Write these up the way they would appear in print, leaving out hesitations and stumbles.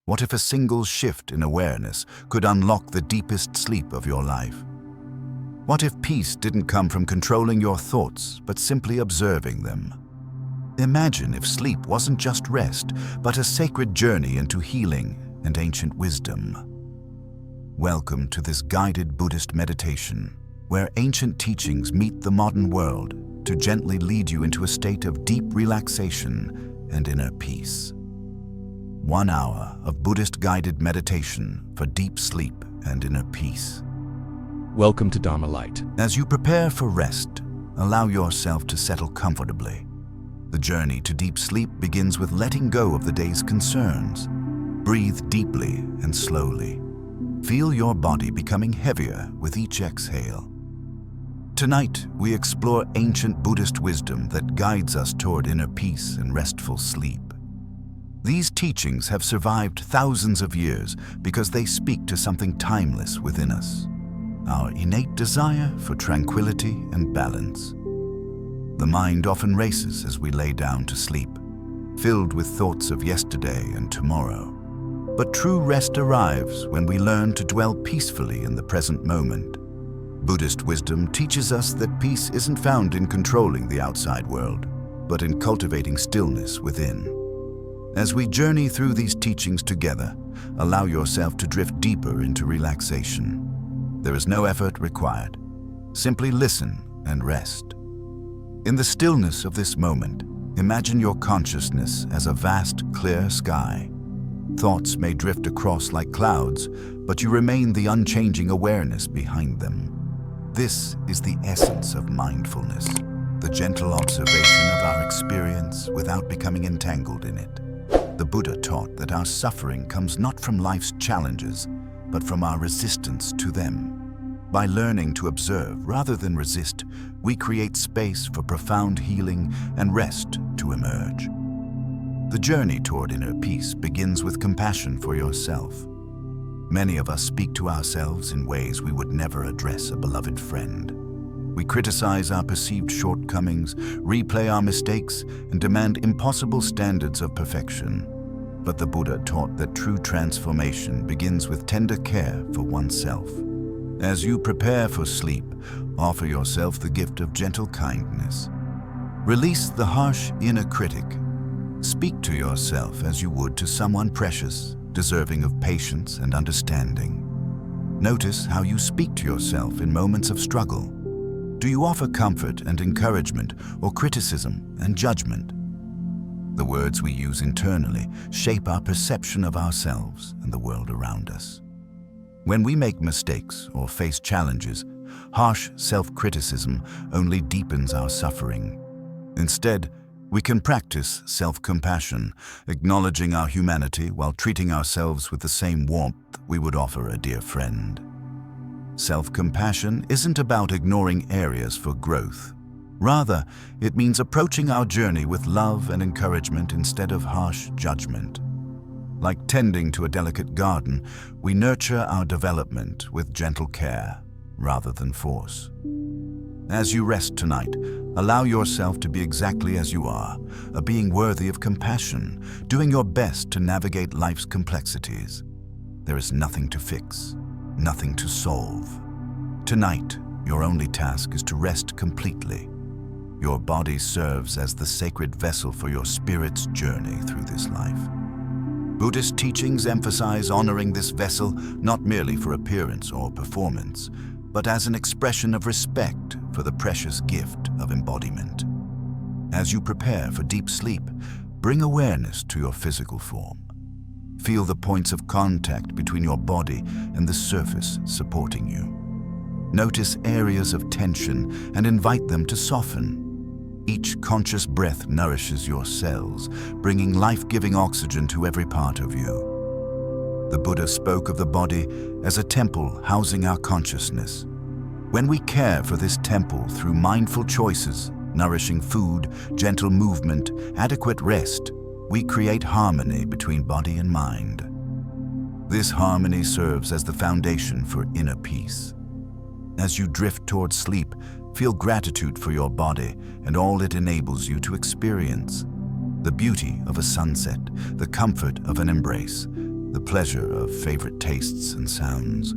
What if a single shift in awareness could unlock the deepest sleep of your life? What if peace didn't come from controlling your thoughts, but simply observing them? Imagine if sleep wasn't just rest, but a sacred journey into healing and ancient wisdom. Welcome to this guided Buddhist meditation, where ancient teachings meet the modern world to gently lead you into a state of deep relaxation and inner peace. 1 hour of Buddhist guided meditation for deep sleep and inner peace. Welcome to Dharma Light. As you prepare for rest, allow yourself to settle comfortably. The journey to deep sleep begins with letting go of the day's concerns. Breathe deeply and slowly. Feel your body becoming heavier with each exhale. Tonight, we explore ancient Buddhist wisdom that guides us toward inner peace and restful sleep. These teachings have survived thousands of years because they speak to something timeless within us, our innate desire for tranquility and balance. The mind often races as we lay down to sleep, filled with thoughts of yesterday and tomorrow. But true rest arrives when we learn to dwell peacefully in the present moment. Buddhist wisdom teaches us that peace isn't found in controlling the outside world, but in cultivating stillness within. As we journey through these teachings together, allow yourself to drift deeper into relaxation. There is no effort required. Simply listen and rest. In the stillness of this moment, imagine your consciousness as a vast, clear sky. Thoughts may drift across like clouds, but you remain the unchanging awareness behind them. This is the essence of mindfulness, the gentle observation of our experience without becoming entangled in it. The Buddha taught that our suffering comes not from life's challenges, but from our resistance to them. By learning to observe rather than resist, we create space for profound healing and rest to emerge. The journey toward inner peace begins with compassion for yourself. Many of us speak to ourselves in ways we would never address a beloved friend. We criticize our perceived shortcomings, replay our mistakes, and demand impossible standards of perfection. But the Buddha taught that true transformation begins with tender care for oneself. As you prepare for sleep, offer yourself the gift of gentle kindness. Release the harsh inner critic. Speak to yourself as you would to someone precious, deserving of patience and understanding. Notice how you speak to yourself in moments of struggle. Do you offer comfort and encouragement, or criticism and judgment? The words we use internally shape our perception of ourselves and the world around us. When we make mistakes or face challenges, harsh self-criticism only deepens our suffering. Instead, we can practice self-compassion, acknowledging our humanity while treating ourselves with the same warmth we would offer a dear friend. Self-compassion isn't about ignoring areas for growth. Rather, it means approaching our journey with love and encouragement instead of harsh judgment. Like tending to a delicate garden, we nurture our development with gentle care rather than force. As you rest tonight, allow yourself to be exactly as you are, a being worthy of compassion, doing your best to navigate life's complexities. There is nothing to fix, nothing to solve. Tonight, your only task is to rest completely. Your body serves as the sacred vessel for your spirit's journey through this life. Buddhist teachings emphasize honoring this vessel not merely for appearance or performance, but as an expression of respect for the precious gift of embodiment. As you prepare for deep sleep, bring awareness to your physical form. Feel the points of contact between your body and the surface supporting you. Notice areas of tension and invite them to soften. Each conscious breath nourishes your cells, bringing life-giving oxygen to every part of you. The Buddha spoke of the body as a temple housing our consciousness. When we care for this temple through mindful choices, nourishing food, gentle movement, adequate rest, we create harmony between body and mind. This harmony serves as the foundation for inner peace. As you drift towards sleep, feel gratitude for your body and all it enables you to experience. The beauty of a sunset, the comfort of an embrace, the pleasure of favorite tastes and sounds.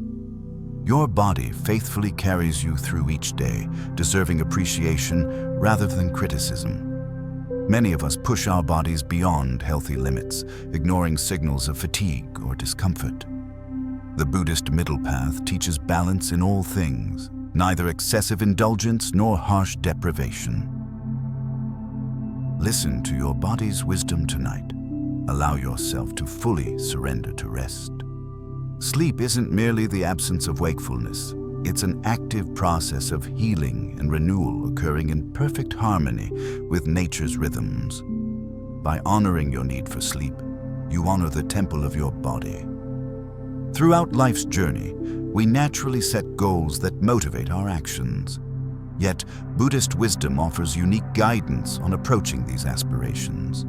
Your body faithfully carries you through each day, deserving appreciation rather than criticism. Many of us push our bodies beyond healthy limits, ignoring signals of fatigue or discomfort. The Buddhist middle path teaches balance in all things, neither excessive indulgence nor harsh deprivation. Listen to your body's wisdom tonight. Allow yourself to fully surrender to rest. Sleep isn't merely the absence of wakefulness. It's an active process of healing and renewal occurring in perfect harmony with nature's rhythms. By honoring your need for sleep, you honor the temple of your body. Throughout life's journey, we naturally set goals that motivate our actions. Yet, Buddhist wisdom offers unique guidance on approaching these aspirations.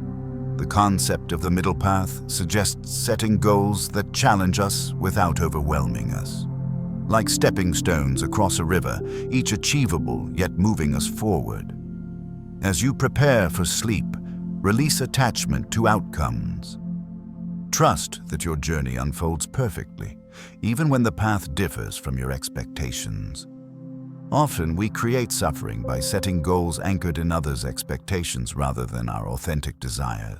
The concept of the middle path suggests setting goals that challenge us without overwhelming us. Like stepping stones across a river, each achievable yet moving us forward. As you prepare for sleep, release attachment to outcomes. Trust that your journey unfolds perfectly, even when the path differs from your expectations. Often we create suffering by setting goals anchored in others' expectations rather than our authentic desires.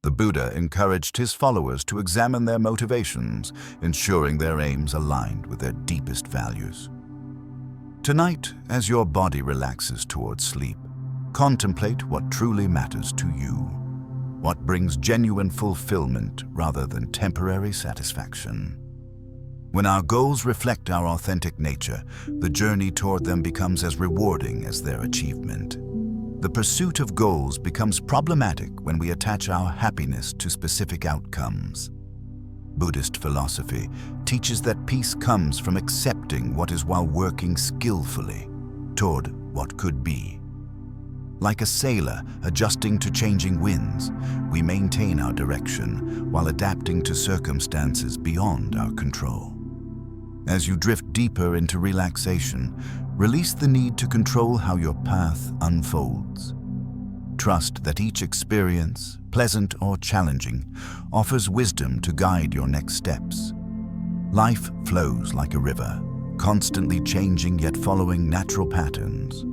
The Buddha encouraged his followers to examine their motivations, ensuring their aims aligned with their deepest values. Tonight, as your body relaxes towards sleep, contemplate what truly matters to you, what brings genuine fulfillment rather than temporary satisfaction. When our goals reflect our authentic nature, the journey toward them becomes as rewarding as their achievement. The pursuit of goals becomes problematic when we attach our happiness to specific outcomes. Buddhist philosophy teaches that peace comes from accepting what is while working skillfully toward what could be. Like a sailor adjusting to changing winds, we maintain our direction while adapting to circumstances beyond our control. As you drift deeper into relaxation, release the need to control how your path unfolds. Trust that each experience, pleasant or challenging, offers wisdom to guide your next steps. Life flows like a river, constantly changing yet following natural patterns.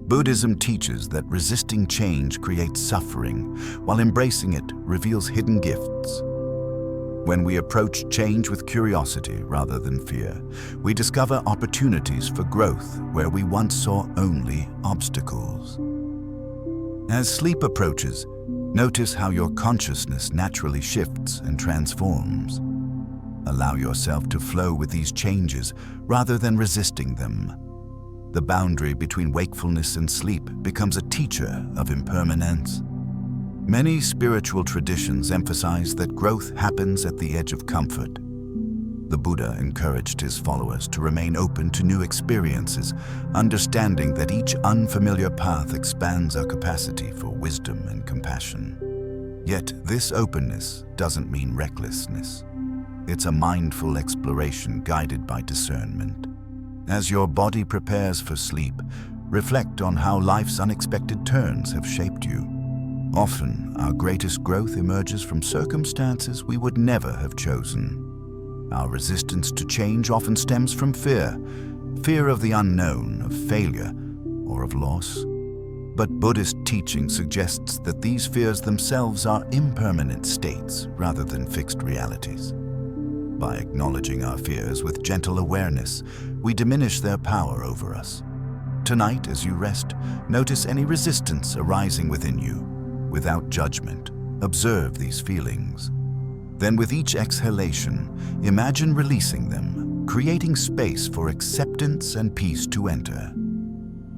Buddhism teaches that resisting change creates suffering, while embracing it reveals hidden gifts. When we approach change with curiosity rather than fear, we discover opportunities for growth where we once saw only obstacles. As sleep approaches, notice how your consciousness naturally shifts and transforms. Allow yourself to flow with these changes rather than resisting them. The boundary between wakefulness and sleep becomes a teacher of impermanence. Many spiritual traditions emphasize that growth happens at the edge of comfort. The Buddha encouraged his followers to remain open to new experiences, understanding that each unfamiliar path expands our capacity for wisdom and compassion. Yet this openness doesn't mean recklessness. It's a mindful exploration guided by discernment. As your body prepares for sleep, reflect on how life's unexpected turns have shaped you. Often, our greatest growth emerges from circumstances we would never have chosen. Our resistance to change often stems from fear of the unknown, of failure, or of loss. But Buddhist teaching suggests that these fears themselves are impermanent states rather than fixed realities. By acknowledging our fears with gentle awareness, we diminish their power over us. Tonight, as you rest, notice any resistance arising within you. Without judgment, observe these feelings. Then with each exhalation, imagine releasing them, creating space for acceptance and peace to enter.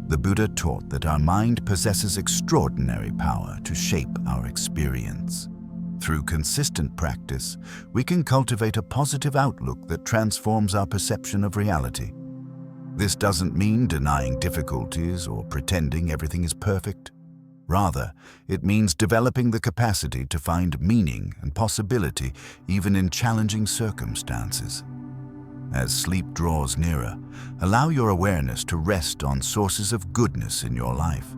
The Buddha taught that our mind possesses extraordinary power to shape our experience. Through consistent practice, we can cultivate a positive outlook that transforms our perception of reality. This doesn't mean denying difficulties or pretending everything is perfect. Rather, it means developing the capacity to find meaning and possibility even in challenging circumstances. As sleep draws nearer, allow your awareness to rest on sources of goodness in your life,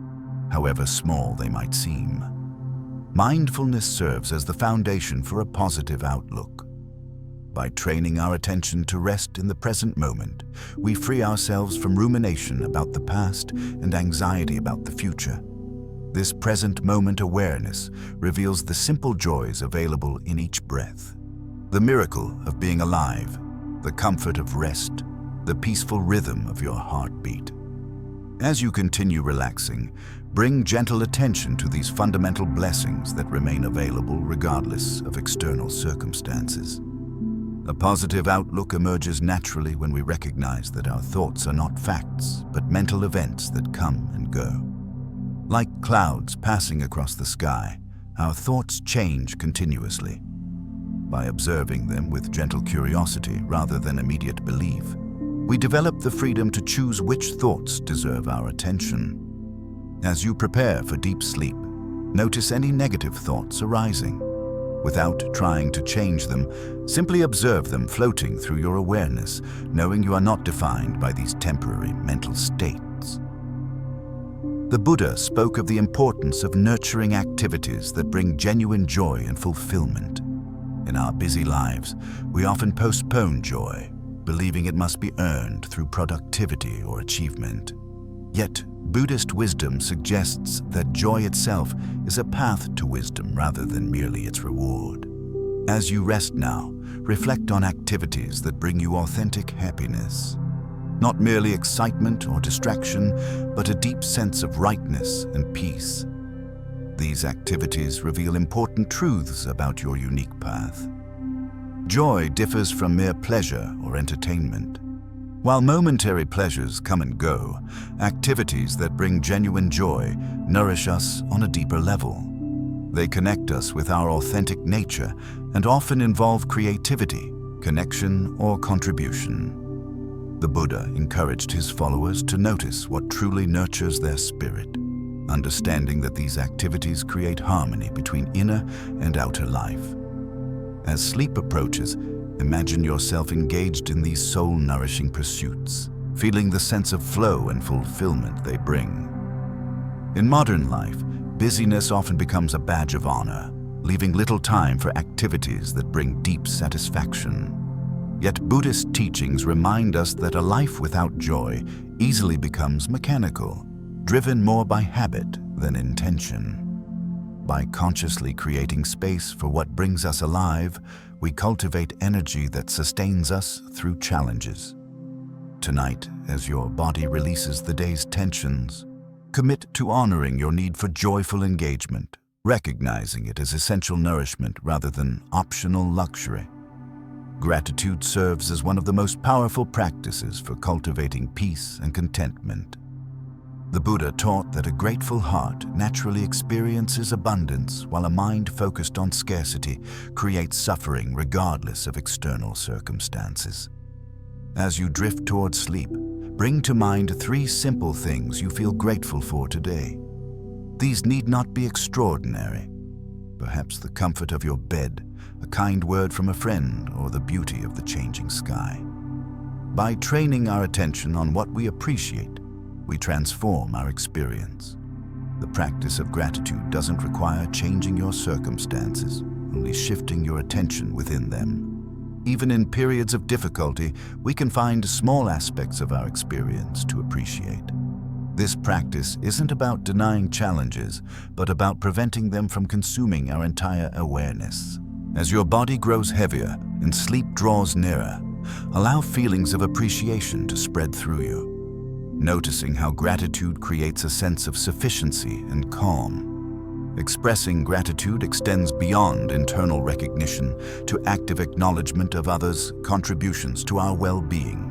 however small they might seem. Mindfulness serves as the foundation for a positive outlook. By training our attention to rest in the present moment, we free ourselves from rumination about the past and anxiety about the future. This present moment awareness reveals the simple joys available in each breath. The miracle of being alive, the comfort of rest, the peaceful rhythm of your heartbeat. As you continue relaxing, bring gentle attention to these fundamental blessings that remain available regardless of external circumstances. A positive outlook emerges naturally when we recognize that our thoughts are not facts, but mental events that come and go. Like clouds passing across the sky, our thoughts change continuously. By observing them with gentle curiosity rather than immediate belief, we develop the freedom to choose which thoughts deserve our attention. As you prepare for deep sleep, notice any negative thoughts arising. Without trying to change them, simply observe them floating through your awareness, knowing you are not defined by these temporary mental states. The Buddha spoke of the importance of nurturing activities that bring genuine joy and fulfillment. In our busy lives, we often postpone joy, believing it must be earned through productivity or achievement. Yet, Buddhist wisdom suggests that joy itself is a path to wisdom rather than merely its reward. As you rest now, reflect on activities that bring you authentic happiness. Not merely excitement or distraction, but a deep sense of rightness and peace. These activities reveal important truths about your unique path. Joy differs from mere pleasure or entertainment. While momentary pleasures come and go, activities that bring genuine joy nourish us on a deeper level. They connect us with our authentic nature and often involve creativity, connection, or contribution. The Buddha encouraged his followers to notice what truly nurtures their spirit, understanding that these activities create harmony between inner and outer life. As sleep approaches, imagine yourself engaged in these soul-nourishing pursuits, feeling the sense of flow and fulfillment they bring. In modern life, busyness often becomes a badge of honor, leaving little time for activities that bring deep satisfaction. Yet Buddhist teachings remind us that a life without joy easily becomes mechanical, driven more by habit than intention. By consciously creating space for what brings us alive, we cultivate energy that sustains us through challenges. Tonight, as your body releases the day's tensions, commit to honoring your need for joyful engagement, recognizing it as essential nourishment rather than optional luxury. Gratitude serves as one of the most powerful practices for cultivating peace and contentment. The Buddha taught that a grateful heart naturally experiences abundance, while a mind focused on scarcity creates suffering regardless of external circumstances. As you drift towards sleep, bring to mind 3 simple things you feel grateful for today. These need not be extraordinary. Perhaps the comfort of your bed, a kind word from a friend, or the beauty of the changing sky. By training our attention on what we appreciate, we transform our experience. The practice of gratitude doesn't require changing your circumstances, only shifting your attention within them. Even in periods of difficulty, we can find small aspects of our experience to appreciate. This practice isn't about denying challenges, but about preventing them from consuming our entire awareness. As your body grows heavier and sleep draws nearer, allow feelings of appreciation to spread through you, noticing how gratitude creates a sense of sufficiency and calm. Expressing gratitude extends beyond internal recognition to active acknowledgement of others' contributions to our well-being.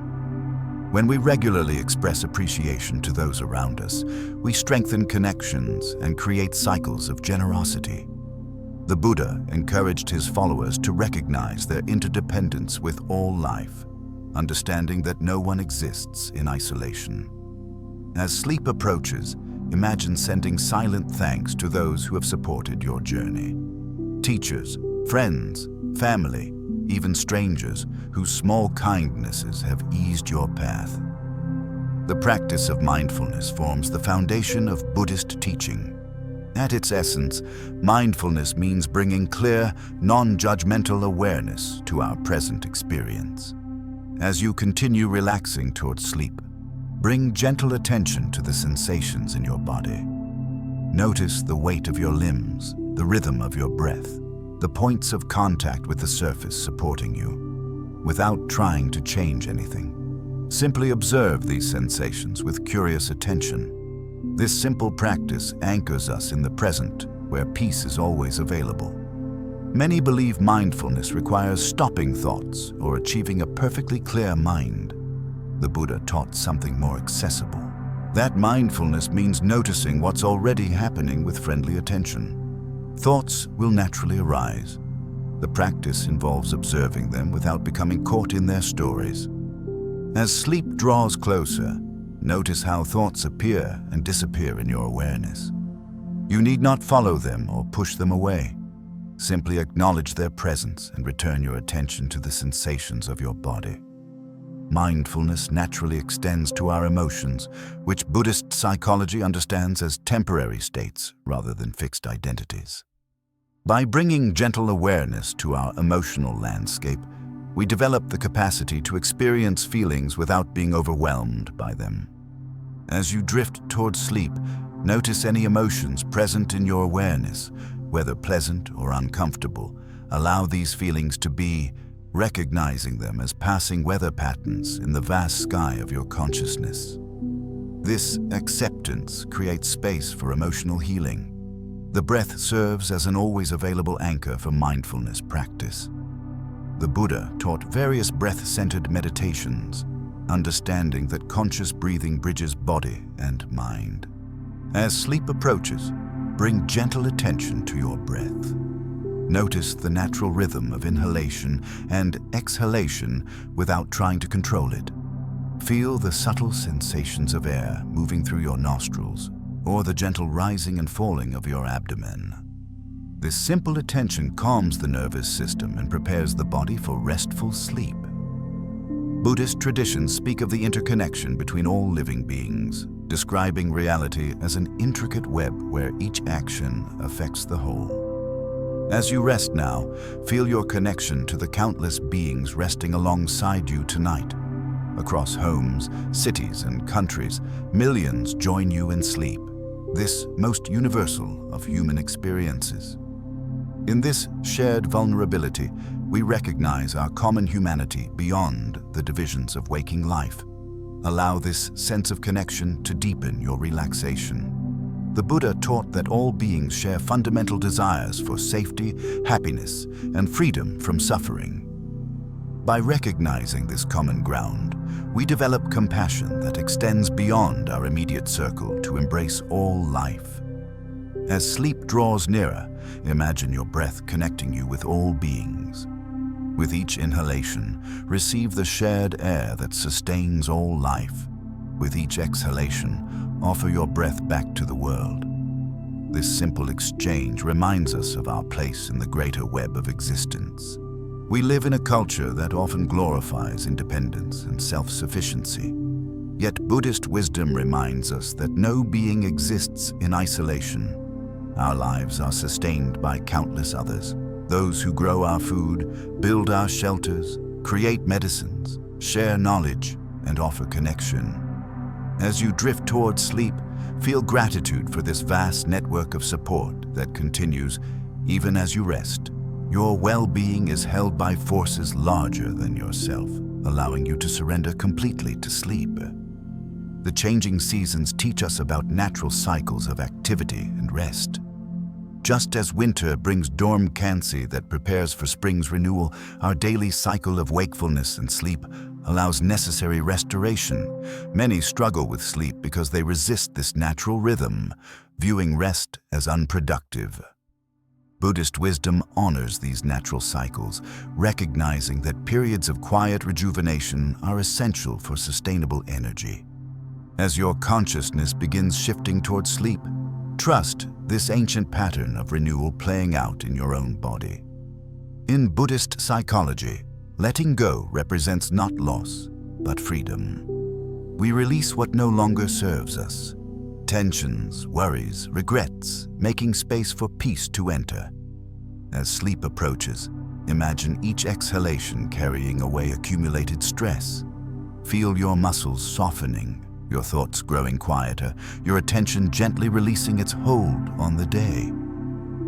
When we regularly express appreciation to those around us, we strengthen connections and create cycles of generosity. The Buddha encouraged his followers to recognize their interdependence with all life, understanding that no one exists in isolation. As sleep approaches, imagine sending silent thanks to those who have supported your journey. Teachers, friends, family, even strangers whose small kindnesses have eased your path. The practice of mindfulness forms the foundation of Buddhist teaching. At its essence, mindfulness means bringing clear, non-judgmental awareness to our present experience. As you continue relaxing towards sleep, bring gentle attention to the sensations in your body. Notice the weight of your limbs, the rhythm of your breath, the points of contact with the surface supporting you, without trying to change anything. Simply observe these sensations with curious attention. This simple practice anchors us in the present, where peace is always available. Many believe mindfulness requires stopping thoughts or achieving a perfectly clear mind. The Buddha taught something more accessible. That mindfulness means noticing what's already happening with friendly attention. Thoughts will naturally arise. The practice involves observing them without becoming caught in their stories. As sleep draws closer, notice how thoughts appear and disappear in your awareness. You need not follow them or push them away. Simply acknowledge their presence and return your attention to the sensations of your body. Mindfulness naturally extends to our emotions, which Buddhist psychology understands as temporary states rather than fixed identities. By bringing gentle awareness to our emotional landscape, we develop the capacity to experience feelings without being overwhelmed by them. As you drift towards sleep, notice any emotions present in your awareness, whether pleasant or uncomfortable. Allow these feelings to be, recognizing them as passing weather patterns in the vast sky of your consciousness. This acceptance creates space for emotional healing. The breath serves as an always available anchor for mindfulness practice. The Buddha taught various breath-centered meditations, understanding that conscious breathing bridges body and mind. As sleep approaches, bring gentle attention to your breath. Notice the natural rhythm of inhalation and exhalation without trying to control it. Feel the subtle sensations of air moving through your nostrils or the gentle rising and falling of your abdomen. This simple attention calms the nervous system and prepares the body for restful sleep. Buddhist traditions speak of the interconnection between all living beings, describing reality as an intricate web where each action affects the whole. As you rest now, feel your connection to the countless beings resting alongside you tonight. Across homes, cities, and countries, millions join you in sleep, this most universal of human experiences. In this shared vulnerability, we recognize our common humanity beyond the divisions of waking life. Allow this sense of connection to deepen your relaxation. The Buddha taught that all beings share fundamental desires for safety, happiness, and freedom from suffering. By recognizing this common ground, we develop compassion that extends beyond our immediate circle to embrace all life. As sleep draws nearer, imagine your breath connecting you with all beings. With each inhalation, receive the shared air that sustains all life. With each exhalation, offer your breath back to the world. This simple exchange reminds us of our place in the greater web of existence. We live in a culture that often glorifies independence and self-sufficiency. Yet Buddhist wisdom reminds us that no being exists in isolation. Our lives are sustained by countless others. Those who grow our food, build our shelters, create medicines, share knowledge, and offer connection. As you drift towards sleep, feel gratitude for this vast network of support that continues even as you rest. Your well-being is held by forces larger than yourself, allowing you to surrender completely to sleep. The changing seasons teach us about natural cycles of activity and rest. Just as winter brings dormancy that prepares for spring's renewal, our daily cycle of wakefulness and sleep allows necessary restoration. Many struggle with sleep because they resist this natural rhythm, viewing rest as unproductive. Buddhist wisdom honors these natural cycles, recognizing that periods of quiet rejuvenation are essential for sustainable energy. As your consciousness begins shifting towards sleep, trust this ancient pattern of renewal playing out in your own body. In Buddhist psychology, letting go represents not loss, but freedom. We release what no longer serves us, tensions, worries, regrets, making space for peace to enter. As sleep approaches, imagine each exhalation carrying away accumulated stress. Feel your muscles softening, your thoughts growing quieter, your attention gently releasing its hold on the day.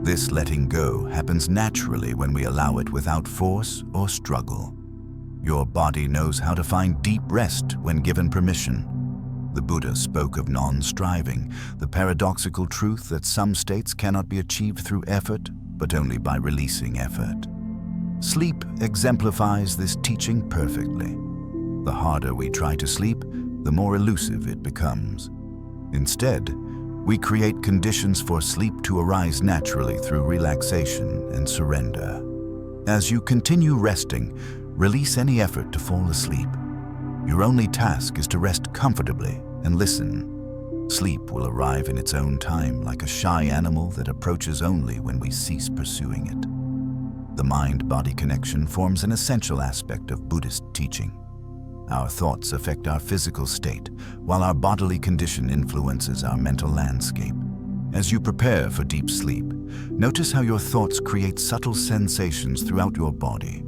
This letting go happens naturally when we allow it without force or struggle. Your body knows how to find deep rest when given permission. The Buddha spoke of non-striving, the paradoxical truth that some states cannot be achieved through effort, but only by releasing effort. Sleep exemplifies this teaching perfectly. The harder we try to sleep, the more elusive it becomes. Instead, we create conditions for sleep to arise naturally through relaxation and surrender. As you continue resting, release any effort to fall asleep. Your only task is to rest comfortably and listen. Sleep will arrive in its own time, like a shy animal that approaches only when we cease pursuing it. The mind-body connection forms an essential aspect of Buddhist teaching. Our thoughts affect our physical state, while our bodily condition influences our mental landscape. As you prepare for deep sleep, notice how your thoughts create subtle sensations throughout your body.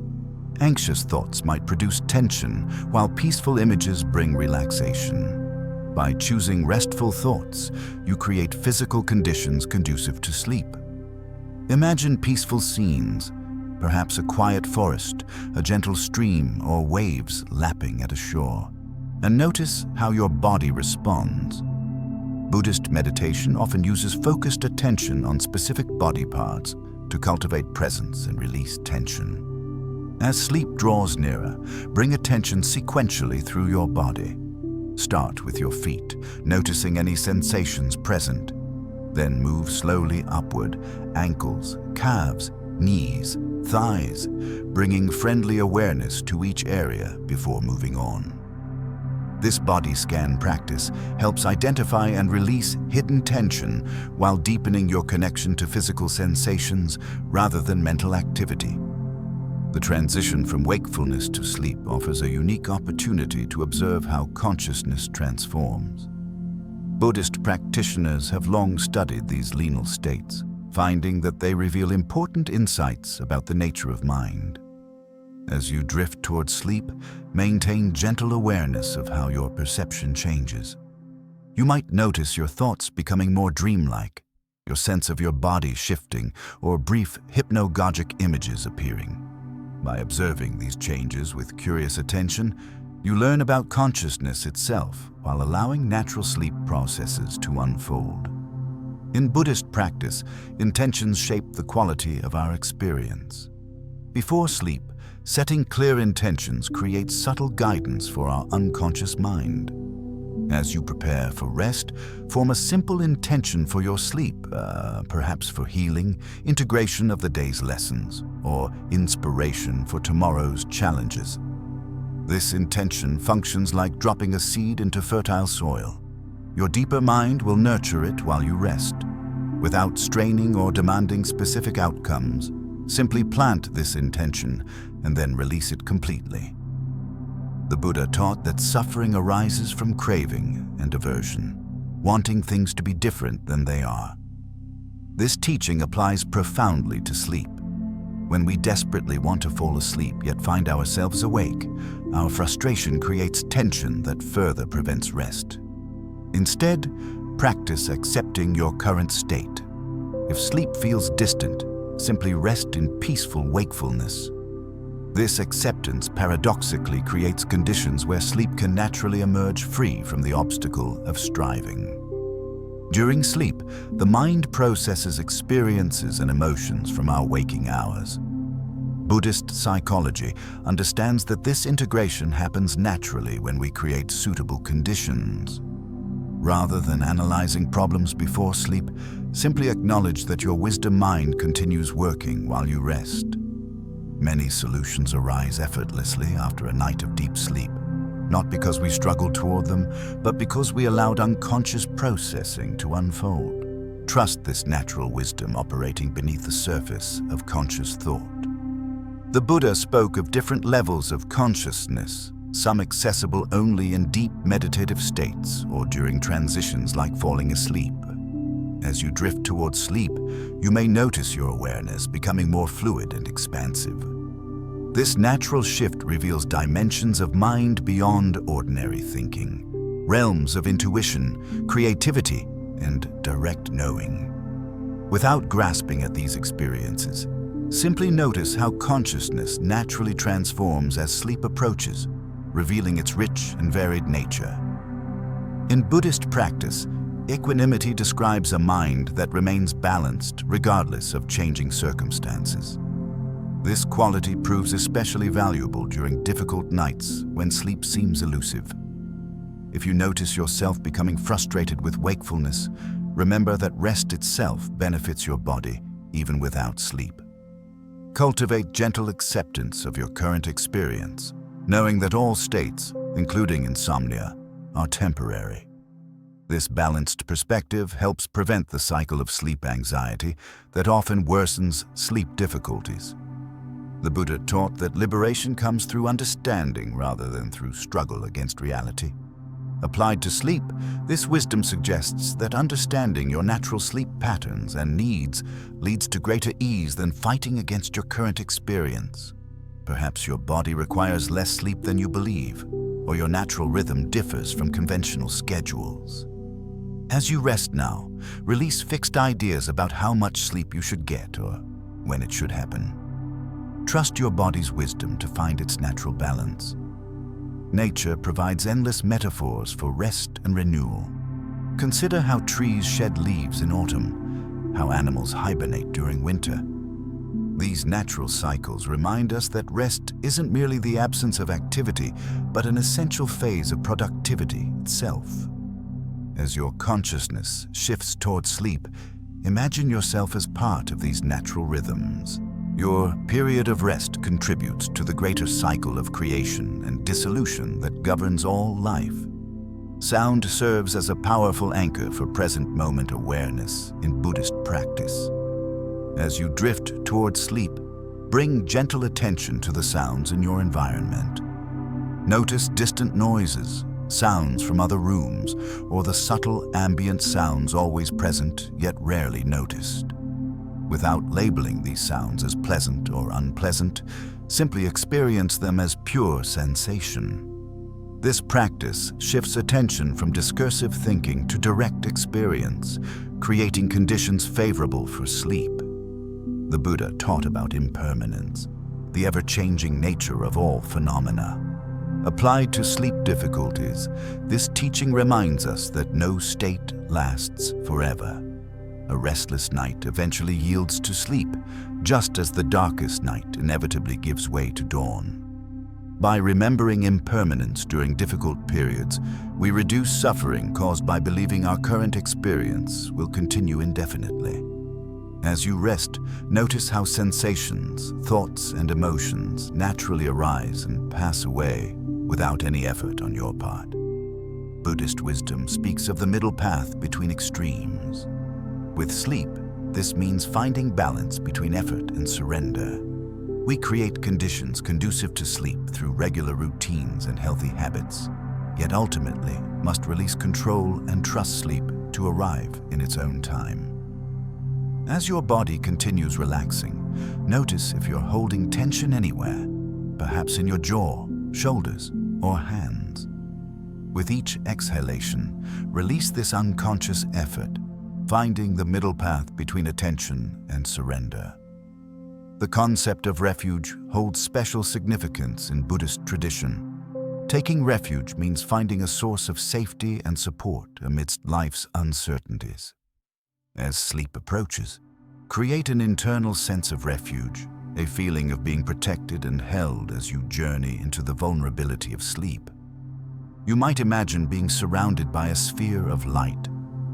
Anxious thoughts might produce tension, while peaceful images bring relaxation. By choosing restful thoughts, you create physical conditions conducive to sleep. Imagine peaceful scenes, perhaps a quiet forest, a gentle stream, or waves lapping at a shore. And notice how your body responds. Buddhist meditation often uses focused attention on specific body parts to cultivate presence and release tension. As sleep draws nearer, bring attention sequentially through your body. Start with your feet, noticing any sensations present. Then move slowly upward, ankles, calves, knees, thighs, bringing friendly awareness to each area before moving on. This body scan practice helps identify and release hidden tension while deepening your connection to physical sensations rather than mental activity. The transition from wakefulness to sleep offers a unique opportunity to observe how consciousness transforms. Buddhist practitioners have long studied these liminal states, finding that they reveal important insights about the nature of mind. As you drift towards sleep, maintain gentle awareness of how your perception changes. You might notice your thoughts becoming more dreamlike, your sense of your body shifting, or brief hypnagogic images appearing. By observing these changes with curious attention, you learn about consciousness itself while allowing natural sleep processes to unfold. In Buddhist practice, intentions shape the quality of our experience. Before sleep, setting clear intentions creates subtle guidance for our unconscious mind. As you prepare for rest, form a simple intention for your sleep, perhaps for healing, integration of the day's lessons, or inspiration for tomorrow's challenges. This intention functions like dropping a seed into fertile soil. Your deeper mind will nurture it while you rest. Without straining or demanding specific outcomes, simply plant this intention and then release it completely. The Buddha taught that suffering arises from craving and aversion, wanting things to be different than they are. This teaching applies profoundly to sleep. When we desperately want to fall asleep yet find ourselves awake, our frustration creates tension that further prevents rest. Instead, practice accepting your current state. If sleep feels distant, simply rest in peaceful wakefulness. This acceptance paradoxically creates conditions where sleep can naturally emerge free from the obstacle of striving. During sleep, the mind processes experiences and emotions from our waking hours. Buddhist psychology understands that this integration happens naturally when we create suitable conditions. Rather than analyzing problems before sleep, simply acknowledge that your wisdom mind continues working while you rest. Many solutions arise effortlessly after a night of deep sleep, not because we struggled toward them, but because we allowed unconscious processing to unfold. Trust this natural wisdom operating beneath the surface of conscious thought. The Buddha spoke of different levels of consciousness, some accessible only in deep meditative states or during transitions like falling asleep. As you drift towards sleep, you may notice your awareness becoming more fluid and expansive. This natural shift reveals dimensions of mind beyond ordinary thinking, realms of intuition, creativity, and direct knowing. Without grasping at these experiences, simply notice how consciousness naturally transforms as sleep approaches, revealing its rich and varied nature. In Buddhist practice, equanimity describes a mind that remains balanced regardless of changing circumstances. This quality proves especially valuable during difficult nights when sleep seems elusive. If you notice yourself becoming frustrated with wakefulness, remember that rest itself benefits your body even without sleep. Cultivate gentle acceptance of your current experience, knowing that all states, including insomnia, are temporary. This balanced perspective helps prevent the cycle of sleep anxiety that often worsens sleep difficulties. The Buddha taught that liberation comes through understanding rather than through struggle against reality. Applied to sleep, this wisdom suggests that understanding your natural sleep patterns and needs leads to greater ease than fighting against your current experience. Perhaps your body requires less sleep than you believe, or your natural rhythm differs from conventional schedules. As you rest now, release fixed ideas about how much sleep you should get or when it should happen. Trust your body's wisdom to find its natural balance. Nature provides endless metaphors for rest and renewal. Consider how trees shed leaves in autumn, how animals hibernate during winter. These natural cycles remind us that rest isn't merely the absence of activity, but an essential phase of productivity itself. As your consciousness shifts toward sleep, imagine yourself as part of these natural rhythms. Your period of rest contributes to the greater cycle of creation and dissolution that governs all life. Sound serves as a powerful anchor for present-moment awareness in Buddhist practice. As you drift toward sleep, bring gentle attention to the sounds in your environment. Notice distant noises, sounds from other rooms, or the subtle ambient sounds always present yet rarely noticed. Without labeling these sounds as pleasant or unpleasant, simply experience them as pure sensation. This practice shifts attention from discursive thinking to direct experience, creating conditions favorable for sleep. The Buddha taught about impermanence, the ever-changing nature of all phenomena. Applied to sleep difficulties, this teaching reminds us that no state lasts forever. A restless night eventually yields to sleep, just as the darkest night inevitably gives way to dawn. By remembering impermanence during difficult periods, we reduce suffering caused by believing our current experience will continue indefinitely. As you rest, notice how sensations, thoughts, and emotions naturally arise and pass away without any effort on your part. Buddhist wisdom speaks of the middle path between extremes. With sleep, this means finding balance between effort and surrender. We create conditions conducive to sleep through regular routines and healthy habits, yet ultimately must release control and trust sleep to arrive in its own time. As your body continues relaxing, notice if you're holding tension anywhere, perhaps in your jaw, shoulders, or hands. With each exhalation, release this unconscious effort, finding the middle path between attention and surrender. The concept of refuge holds special significance in Buddhist tradition. Taking refuge means finding a source of safety and support amidst life's uncertainties. As sleep approaches, create an internal sense of refuge, a feeling of being protected and held as you journey into the vulnerability of sleep. You might imagine being surrounded by a sphere of light,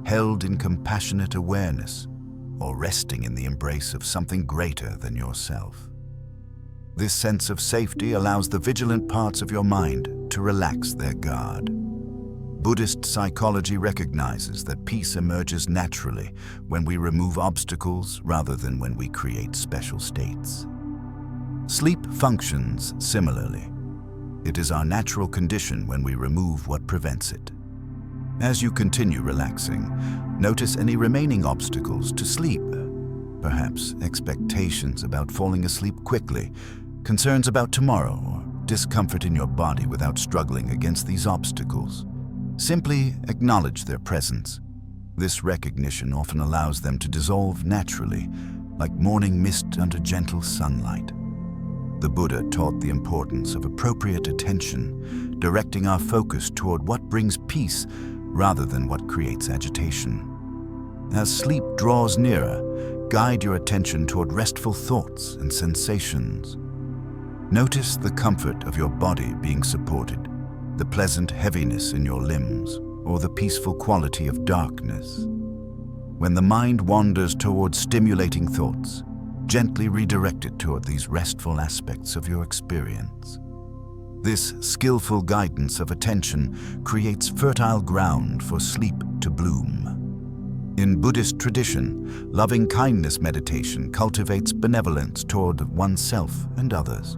held in compassionate awareness, or resting in the embrace of something greater than yourself. This sense of safety allows the vigilant parts of your mind to relax their guard. Buddhist psychology recognizes that peace emerges naturally when we remove obstacles rather than when we create special states. Sleep functions similarly. it is our natural condition when we remove what prevents it. As you continue relaxing, notice any remaining obstacles to sleep. Perhaps expectations about falling asleep quickly, concerns about tomorrow, or discomfort in your body without struggling against these obstacles. Simply acknowledge their presence. This recognition often allows them to dissolve naturally, like morning mist under gentle sunlight. The Buddha taught the importance of appropriate attention, directing our focus toward what brings peace rather than what creates agitation. As sleep draws nearer, guide your attention toward restful thoughts and sensations. Notice the comfort of your body being supported, the pleasant heaviness in your limbs, or the peaceful quality of darkness. When the mind wanders toward stimulating thoughts, gently redirect it toward these restful aspects of your experience. This skillful guidance of attention creates fertile ground for sleep to bloom. In Buddhist tradition, loving-kindness meditation cultivates benevolence toward oneself and others.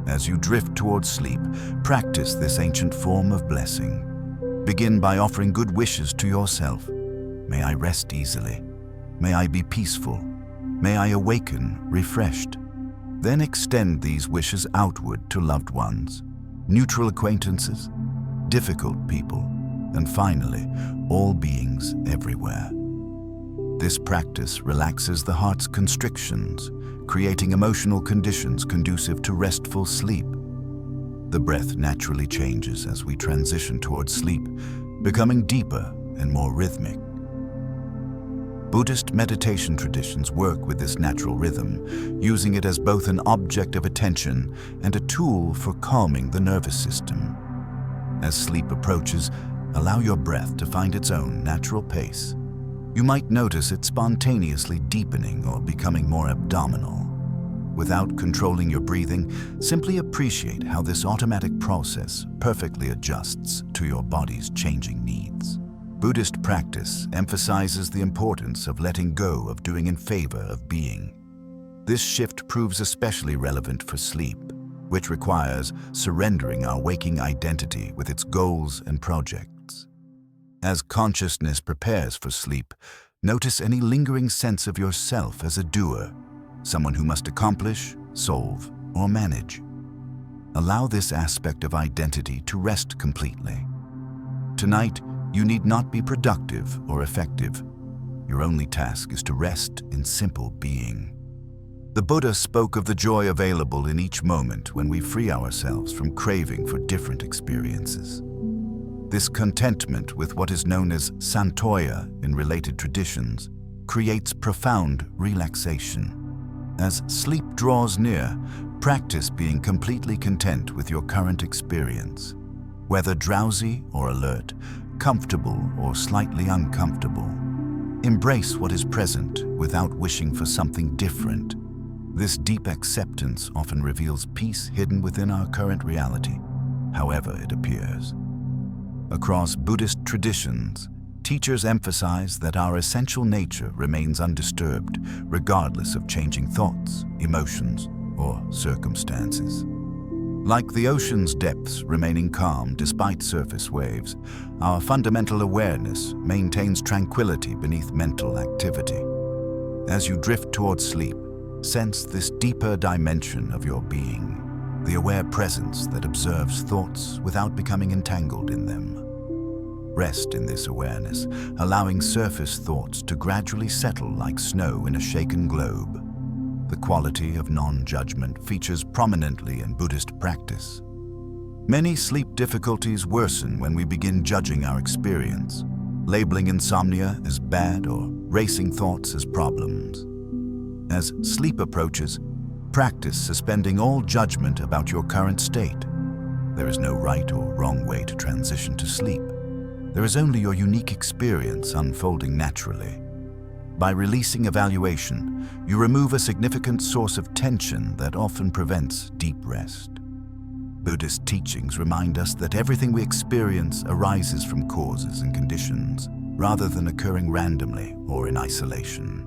As you drift towards sleep, practice this ancient form of blessing. Begin by offering good wishes to yourself. May I rest easily. May I be peaceful. May I awaken refreshed. Then extend these wishes outward to loved ones, neutral acquaintances, difficult people, and finally, all beings everywhere. This practice relaxes the heart's constrictions, creating emotional conditions conducive to restful sleep. The breath naturally changes as we transition towards sleep, becoming deeper and more rhythmic. Buddhist meditation traditions work with this natural rhythm, using it as both an object of attention and a tool for calming the nervous system. As sleep approaches, allow your breath to find its own natural pace. You might notice it spontaneously deepening or becoming more abdominal. Without controlling your breathing, simply appreciate how this automatic process perfectly adjusts to your body's changing needs. Buddhist practice emphasizes the importance of letting go of doing in favor of being. This shift proves especially relevant for sleep, which requires surrendering our waking identity with its goals and projects. As consciousness prepares for sleep, notice any lingering sense of yourself as a doer, someone who must accomplish, solve, or manage. Allow this aspect of identity to rest completely. Tonight, you need not be productive or effective. Your only task is to rest in simple being. The Buddha spoke of the joy available in each moment when we free ourselves from craving for different experiences. This contentment with what is known as santoya in related traditions creates profound relaxation. As sleep draws near, practice being completely content with your current experience. Whether drowsy or alert, comfortable or slightly uncomfortable. Embrace what is present without wishing for something different. This deep acceptance often reveals peace hidden within our current reality, however it appears. Across Buddhist traditions, teachers emphasize that our essential nature remains undisturbed, regardless of changing thoughts, emotions, or circumstances. Like the ocean's depths remaining calm despite surface waves, our fundamental awareness maintains tranquility beneath mental activity. As you drift towards sleep, sense this deeper dimension of your being, the aware presence that observes thoughts without becoming entangled in them. Rest in this awareness, allowing surface thoughts to gradually settle like snow in a shaken globe. The quality of non-judgment features prominently in Buddhist practice. Many sleep difficulties worsen when we begin judging our experience, labeling insomnia as bad or racing thoughts as problems. As sleep approaches, practice suspending all judgment about your current state. There is no right or wrong way to transition to sleep. There is only your unique experience unfolding naturally. By releasing evaluation, you remove a significant source of tension that often prevents deep rest. Buddhist teachings remind us that everything we experience arises from causes and conditions, rather than occurring randomly or in isolation.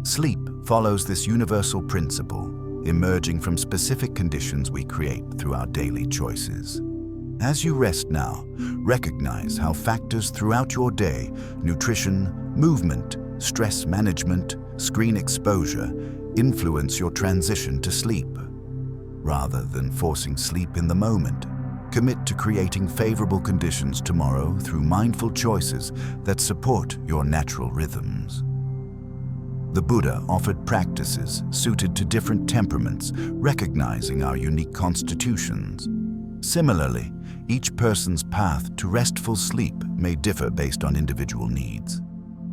Sleep follows this universal principle, emerging from specific conditions we create through our daily choices. As you rest now, recognize how factors throughout your day, nutrition, movement, stress management, screen exposure, influence your transition to sleep. Rather than forcing sleep in the moment, commit to creating favorable conditions tomorrow through mindful choices that support your natural rhythms. The Buddha offered practices suited to different temperaments, recognizing our unique constitutions. Similarly, each person's path to restful sleep may differ based on individual needs.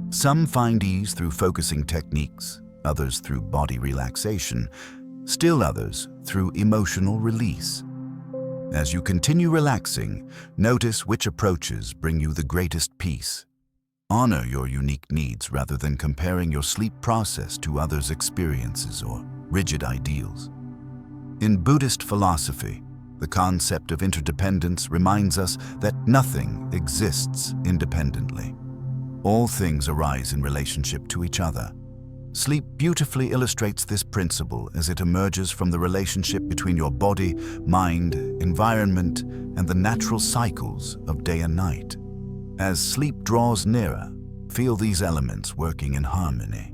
Some find ease through focusing techniques, others through body relaxation, still others through emotional release. As you continue relaxing, notice which approaches bring you the greatest peace. Honor your unique needs rather than comparing your sleep process to others' experiences or rigid ideals. In Buddhist philosophy, the concept of interdependence reminds us that nothing exists independently. All things arise in relationship to each other. Sleep beautifully illustrates this principle as it emerges from the relationship between your body, mind, environment, and the natural cycles of day and night. As sleep draws nearer, feel these elements working in harmony.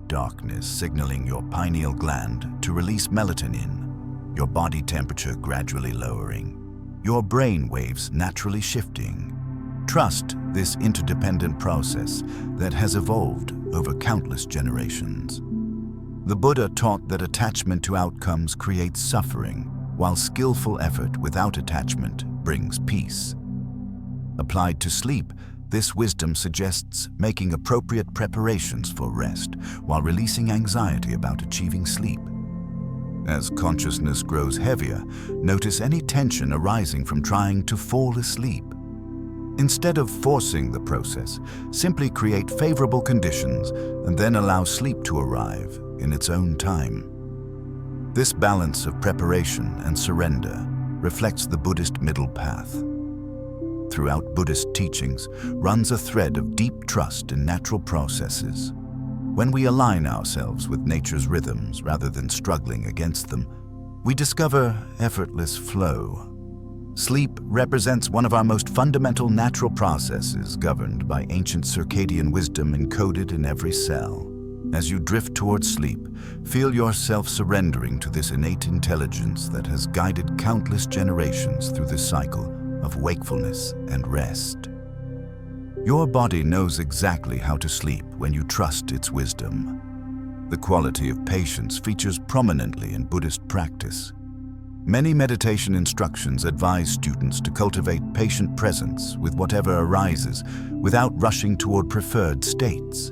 Darkness signaling your pineal gland to release melatonin, your body temperature gradually lowering, your brain waves naturally shifting. Trust this interdependent process that has evolved over countless generations. The Buddha taught that attachment to outcomes creates suffering, while skillful effort without attachment brings peace. Applied to sleep, this wisdom suggests making appropriate preparations for rest while releasing anxiety about achieving sleep. As consciousness grows heavier, notice any tension arising from trying to fall asleep. Instead of forcing the process, simply create favorable conditions and then allow sleep to arrive in its own time. This balance of preparation and surrender reflects the Buddhist middle path. Throughout Buddhist teachings runs a thread of deep trust in natural processes. When we align ourselves with nature's rhythms rather than struggling against them, we discover effortless flow. Sleep represents one of our most fundamental natural processes governed by ancient circadian wisdom encoded in every cell. As you drift towards sleep, feel yourself surrendering to this innate intelligence that has guided countless generations through the cycle of wakefulness and rest. Your body knows exactly how to sleep when you trust its wisdom. The quality of patience features prominently in Buddhist practice. Many meditation instructions advise students to cultivate patient presence with whatever arises without rushing toward preferred states.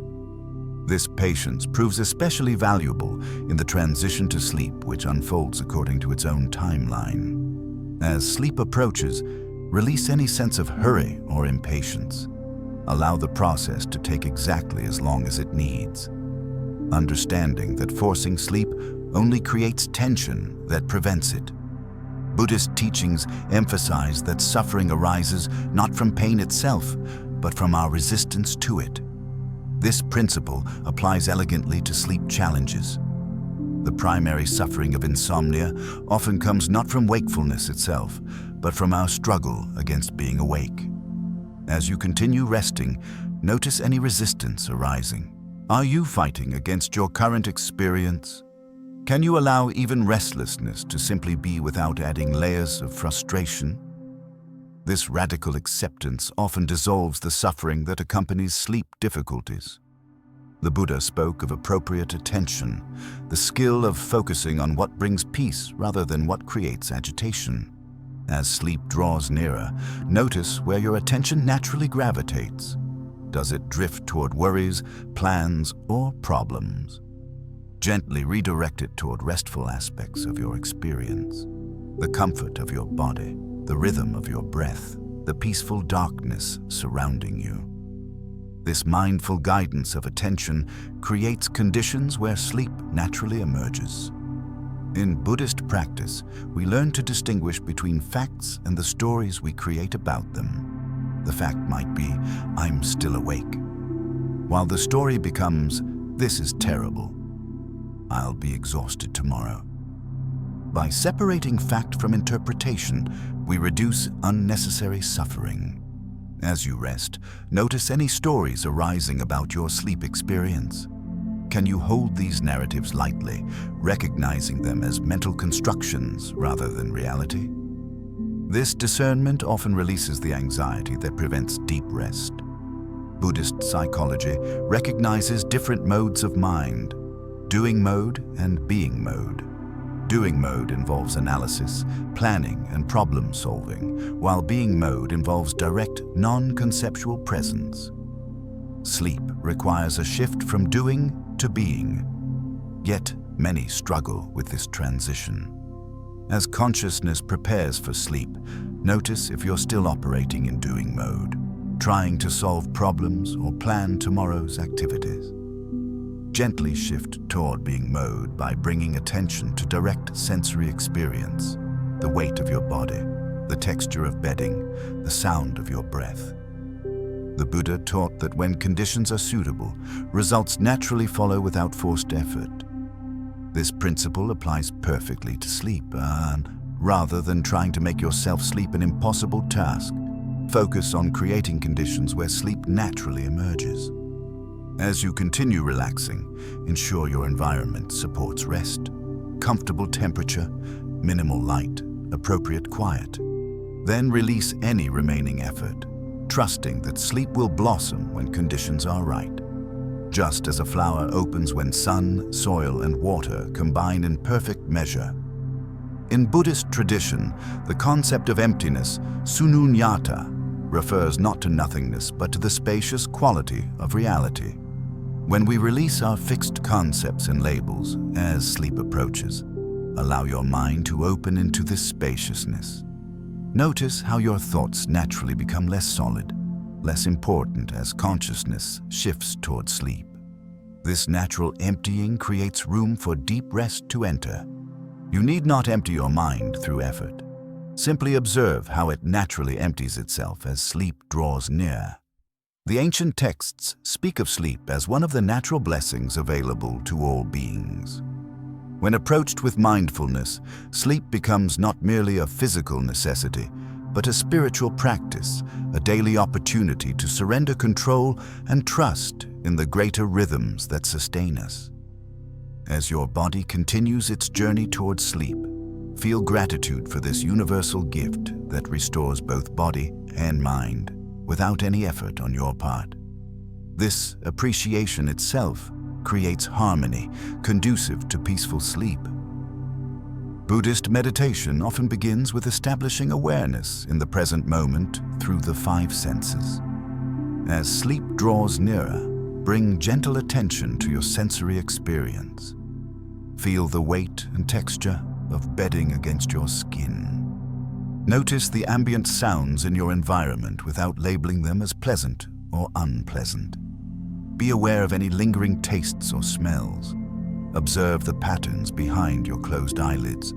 This patience proves especially valuable in the transition to sleep, which unfolds according to its own timeline. As sleep approaches, release any sense of hurry or impatience. Allow the process to take exactly as long as it needs, understanding that forcing sleep only creates tension that prevents it. Buddhist teachings emphasize that suffering arises not from pain itself, but from our resistance to it. This principle applies elegantly to sleep challenges. The primary suffering of insomnia often comes not from wakefulness itself, but from our struggle against being awake. As you continue resting, notice any resistance arising. Are you fighting against your current experience? Can you allow even restlessness to simply be without adding layers of frustration? This radical acceptance often dissolves the suffering that accompanies sleep difficulties. The Buddha spoke of appropriate attention, the skill of focusing on what brings peace rather than what creates agitation. As sleep draws nearer, notice where your attention naturally gravitates. Does it drift toward worries, plans, or problems? Gently redirect it toward restful aspects of your experience. The comfort of your body, the rhythm of your breath, the peaceful darkness surrounding you. This mindful guidance of attention creates conditions where sleep naturally emerges. In Buddhist practice, we learn to distinguish between facts and the stories we create about them. The fact might be, "I'm still awake," while the story becomes, "This is terrible. I'll be exhausted tomorrow." By separating fact from interpretation, we reduce unnecessary suffering. As you rest, notice any stories arising about your sleep experience. Can you hold these narratives lightly, recognizing them as mental constructions rather than reality? This discernment often releases the anxiety that prevents deep rest. Buddhist psychology recognizes different modes of mind: doing mode and being mode. Doing mode involves analysis, planning, and problem solving, while being mode involves direct, non-conceptual presence. Sleep requires a shift from doing to being. Yet, many struggle with this transition. As consciousness prepares for sleep, notice if you're still operating in doing mode, trying to solve problems or plan tomorrow's activities. Gently shift toward being mode by bringing attention to direct sensory experience, the weight of your body, the texture of bedding, the sound of your breath. The Buddha taught that when conditions are suitable, results naturally follow without forced effort. This principle applies perfectly to sleep, and rather than trying to make yourself sleep an impossible task, focus on creating conditions where sleep naturally emerges. As you continue relaxing, ensure your environment supports rest: comfortable temperature, minimal light, appropriate quiet. Then release any remaining effort, trusting that sleep will blossom when conditions are right. Just as a flower opens when sun, soil, and water combine in perfect measure. In Buddhist tradition, the concept of emptiness, sununyata, refers not to nothingness but to the spacious quality of reality. When we release our fixed concepts and labels as sleep approaches, allow your mind to open into this spaciousness. Notice how your thoughts naturally become less solid, less important as consciousness shifts toward sleep. This natural emptying creates room for deep rest to enter. You need not empty your mind through effort. Simply observe how it naturally empties itself as sleep draws near. The ancient texts speak of sleep as one of the natural blessings available to all beings. When approached with mindfulness, sleep becomes not merely a physical necessity, but a spiritual practice, a daily opportunity to surrender control and trust in the greater rhythms that sustain us. As your body continues its journey towards sleep, feel gratitude for this universal gift that restores both body and mind without any effort on your part. This appreciation itself creates harmony conducive to peaceful sleep. Buddhist meditation often begins with establishing awareness in the present moment through the five senses. As sleep draws nearer, bring gentle attention to your sensory experience. Feel the weight and texture of bedding against your skin. Notice the ambient sounds in your environment without labeling them as pleasant or unpleasant. Be aware of any lingering tastes or smells. Observe the patterns behind your closed eyelids.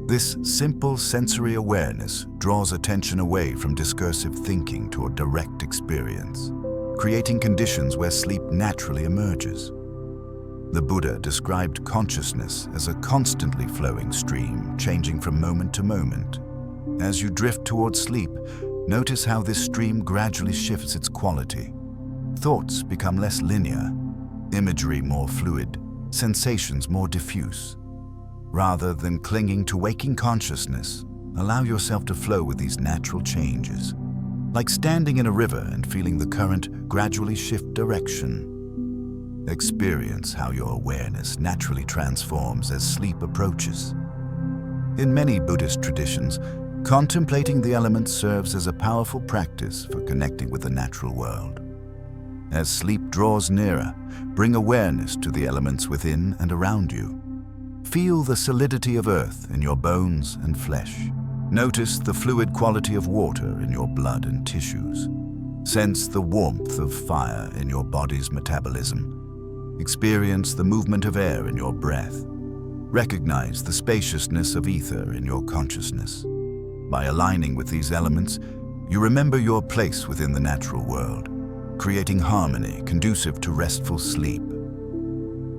This simple sensory awareness draws attention away from discursive thinking toward direct experience, creating conditions where sleep naturally emerges. The Buddha described consciousness as a constantly flowing stream, changing from moment to moment. As you drift towards sleep, notice how this stream gradually shifts its quality. Thoughts become less linear, imagery more fluid, sensations more diffuse. Rather than clinging to waking consciousness, allow yourself to flow with these natural changes, like standing in a river and feeling the current gradually shift direction. Experience how your awareness naturally transforms as sleep approaches. In many Buddhist traditions, contemplating the elements serves as a powerful practice for connecting with the natural world. As sleep draws nearer, bring awareness to the elements within and around you. Feel the solidity of earth in your bones and flesh. Notice the fluid quality of water in your blood and tissues. Sense the warmth of fire in your body's metabolism. Experience the movement of air in your breath. Recognize the spaciousness of ether in your consciousness. By aligning with these elements, you remember your place within the natural world, creating harmony conducive to restful sleep.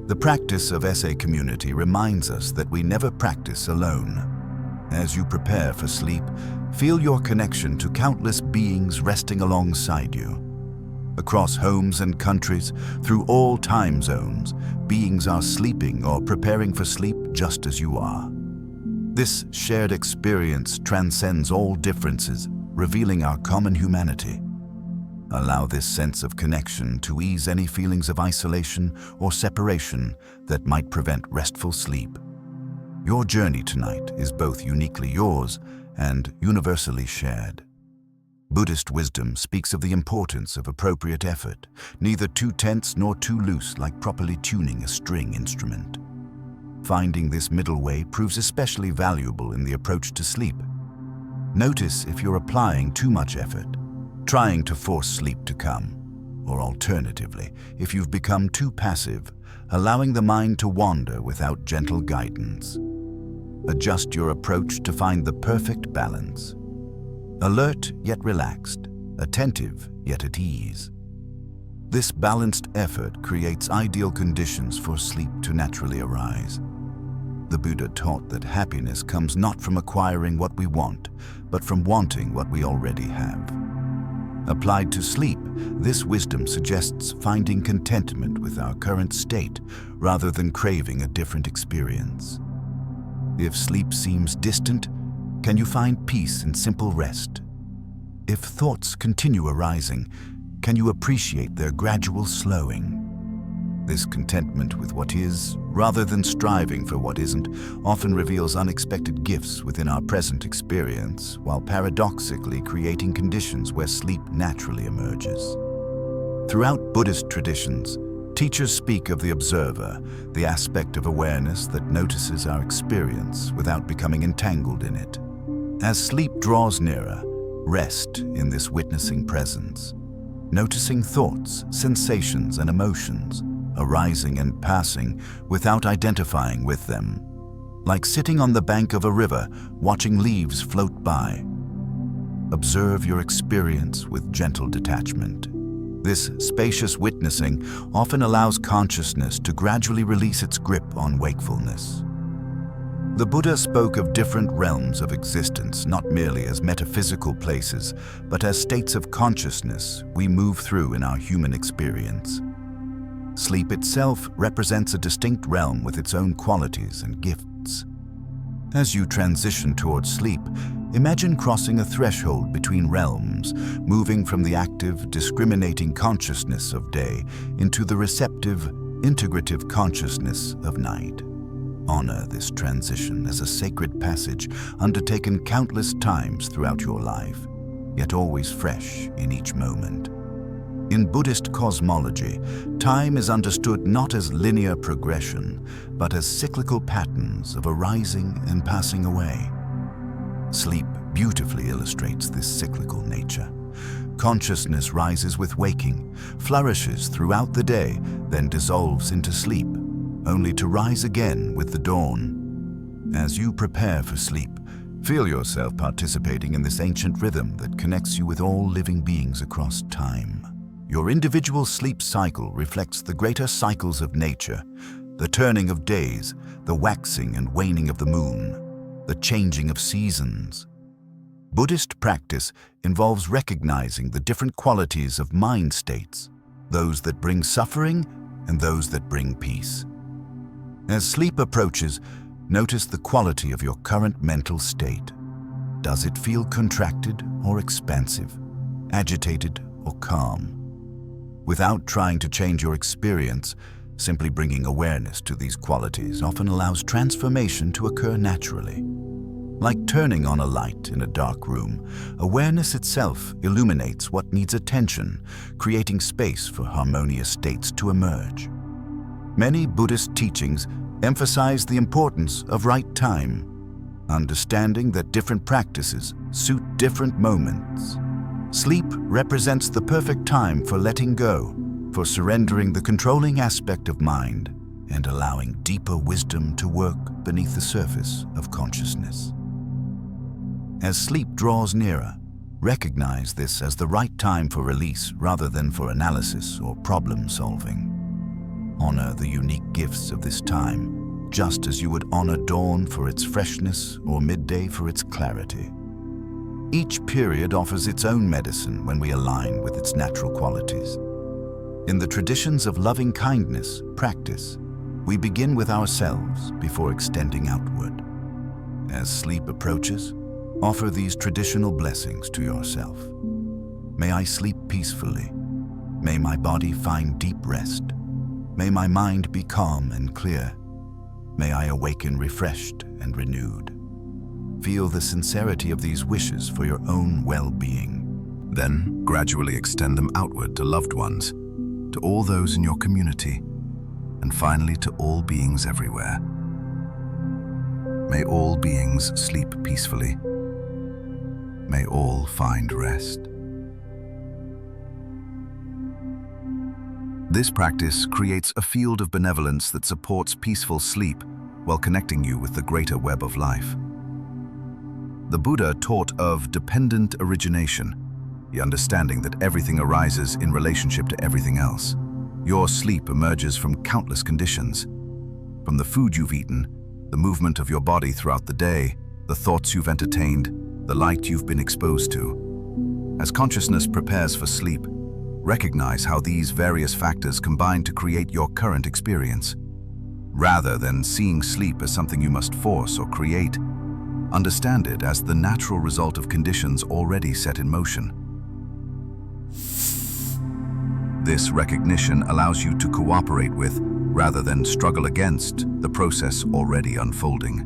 The practice of SA community reminds us that we never practice alone. As you prepare for sleep, feel your connection to countless beings resting alongside you. Across homes and countries, through all time zones, beings are sleeping or preparing for sleep just as you are. This shared experience transcends all differences, revealing our common humanity. Allow this sense of connection to ease any feelings of isolation or separation that might prevent restful sleep. Your journey tonight is both uniquely yours and universally shared. Buddhist wisdom speaks of the importance of appropriate effort, neither too tense nor too loose, like properly tuning a string instrument. Finding this middle way proves especially valuable in the approach to sleep. Notice if you're applying too much effort, trying to force sleep to come, or alternatively, if you've become too passive, allowing the mind to wander without gentle guidance. Adjust your approach to find the perfect balance. Alert yet relaxed, attentive yet at ease. This balanced effort creates ideal conditions for sleep to naturally arise. The Buddha taught that happiness comes not from acquiring what we want, but from wanting what we already have. Applied to sleep, this wisdom suggests finding contentment with our current state rather than craving a different experience. If sleep seems distant, can you find peace in simple rest? If thoughts continue arising, can you appreciate their gradual slowing? This contentment with what is, rather than striving for what isn't, often reveals unexpected gifts within our present experience, while paradoxically creating conditions where sleep naturally emerges. Throughout Buddhist traditions, teachers speak of the observer, the aspect of awareness that notices our experience without becoming entangled in it. As sleep draws nearer, rest in this witnessing presence, noticing thoughts, sensations, and emotions, arising and passing without identifying with them. Like sitting on the bank of a river, watching leaves float by. Observe your experience with gentle detachment. This spacious witnessing often allows consciousness to gradually release its grip on wakefulness. The Buddha spoke of different realms of existence, not merely as metaphysical places, but as states of consciousness we move through in our human experience. Sleep itself represents a distinct realm with its own qualities and gifts. As you transition towards sleep, imagine crossing a threshold between realms, moving from the active, discriminating consciousness of day into the receptive, integrative consciousness of night. Honor this transition as a sacred passage undertaken countless times throughout your life, yet always fresh in each moment. In Buddhist cosmology, time is understood not as linear progression, but as cyclical patterns of arising and passing away. Sleep beautifully illustrates this cyclical nature. Consciousness rises with waking, flourishes throughout the day, then dissolves into sleep, only to rise again with the dawn. As you prepare for sleep, feel yourself participating in this ancient rhythm that connects you with all living beings across time. Your individual sleep cycle reflects the greater cycles of nature, the turning of days, the waxing and waning of the moon, the changing of seasons. Buddhist practice involves recognizing the different qualities of mind states, those that bring suffering and those that bring peace. As sleep approaches, notice the quality of your current mental state. Does it feel contracted or expansive, agitated or calm? Without trying to change your experience, simply bringing awareness to these qualities often allows transformation to occur naturally. Like turning on a light in a dark room, awareness itself illuminates what needs attention, creating space for harmonious states to emerge. Many Buddhist teachings emphasize the importance of right time, understanding that different practices suit different moments. Sleep represents the perfect time for letting go, for surrendering the controlling aspect of mind and allowing deeper wisdom to work beneath the surface of consciousness. As sleep draws nearer, recognize this as the right time for release rather than for analysis or problem solving. Honor the unique gifts of this time, just as you would honor dawn for its freshness or midday for its clarity. Each period offers its own medicine when we align with its natural qualities. In the traditions of loving kindness practice, we begin with ourselves before extending outward. As sleep approaches, offer these traditional blessings to yourself. May I sleep peacefully. May my body find deep rest. May my mind be calm and clear. May I awaken refreshed and renewed. Feel the sincerity of these wishes for your own well-being. Then gradually extend them outward to loved ones, to all those in your community, and finally to all beings everywhere. May all beings sleep peacefully. May all find rest. This practice creates a field of benevolence that supports peaceful sleep while connecting you with the greater web of life. The Buddha taught of dependent origination, the understanding that everything arises in relationship to everything else. Your sleep emerges from countless conditions, from the food you've eaten, the movement of your body throughout the day, the thoughts you've entertained, the light you've been exposed to. As consciousness prepares for sleep, recognize how these various factors combine to create your current experience. Rather than seeing sleep as something you must force or create, understand it as the natural result of conditions already set in motion. This recognition allows you to cooperate with, rather than struggle against, the process already unfolding.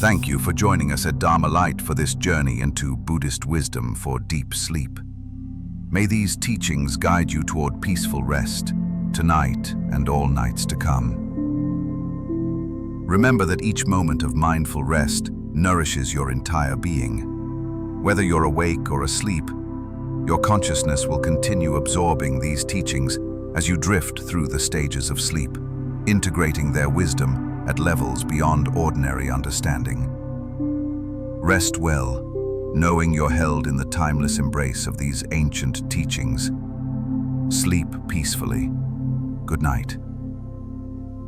Thank you for joining us at Dharma Light for this journey into Buddhist wisdom for deep sleep. May these teachings guide you toward peaceful rest, tonight and all nights to come. Remember that each moment of mindful rest nourishes your entire being. Whether you're awake or asleep, your consciousness will continue absorbing these teachings as you drift through the stages of sleep, integrating their wisdom at levels beyond ordinary understanding. Rest well, knowing you're held in the timeless embrace of these ancient teachings. Sleep peacefully. Good night.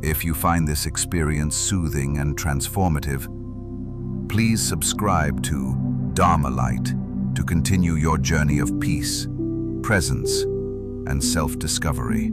If you find this experience soothing and transformative, please subscribe to Dharma Light to continue your journey of peace, presence, and self-discovery.